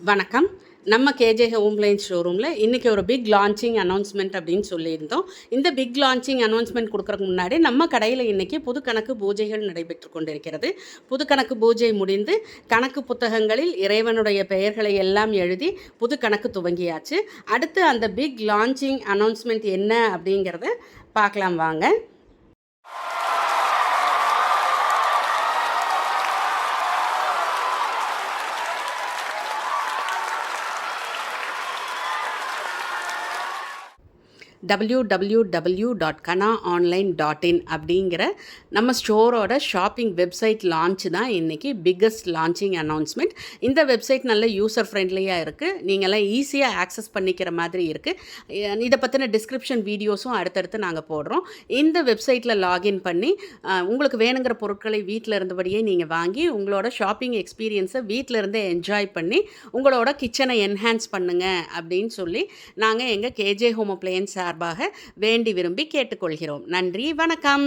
வணக்கம். நம்ம K J home lines ஷோரூமில் இன்றைக்கி ஒரு பிக் லான்ச்சிங் அனௌன்ஸ்மெண்ட் அப்படின்னு சொல்லியிருந்தோம். இந்த பிக் லான்ச்சிங் அனௌன்ஸ்மெண்ட் கொடுக்குறதுக்கு முன்னாடி நம்ம கடையில் இன்றைக்கி புது கணக்கு பூஜைகள் நடைபெற்று கொண்டிருக்கிறது. புது கணக்கு பூஜை முடிந்து கணக்கு புத்தகங்களில் இறைவனுடைய பெயர்களை எல்லாம் எழுதி புது கணக்கு துவங்கியாச்சு. அடுத்து அந்த பிக் லான்ச்சிங் அனௌன்ஸ்மெண்ட் என்ன அப்படிங்கிறத பார்க்கலாம் வாங்க. www.kanaonline.in அப்படிங்கிற நம்ம ஸ்டோரோட ஷாப்பிங் வெப்சைட் லான்ச் தான் இன்றைக்கி பிக்கஸ்ட் லான்ச்சிங் அனௌன்ஸ்மெண்ட். இந்த வெப்சைட் நல்ல யூசர் ஃப்ரெண்ட்லியாக இருக்குது. நீங்கள்லாம் ஈஸியாக ஆக்சஸ் பண்ணிக்கிற மாதிரி இருக்குது. இதை பற்றின டிஸ்கிரிப்ஷன் வீடியோஸும் அடுத்தடுத்து நாங்கள் போடுறோம். இந்த வெப்சைட்டில் லாகின் பண்ணி உங்களுக்கு வேணுங்கிற பொருட்களை வீட்டில் இருந்தபடியே நீங்கள் வாங்கி உங்களோட ஷாப்பிங் எக்ஸ்பீரியன்ஸை வீட்டில் இருந்தே என்ஜாய் பண்ணி உங்களோட கிச்சனை என்ஹான்ஸ் பண்ணுங்கள் அப்படின்னு சொல்லி நாங்கள் எங்கள் கேஜே ஹோம் அப்ளையன்ஸ் சார்பாக வேண்டி விரும்பி கேட்டுக்கொள்கிறோம். நன்றி, வணக்கம்.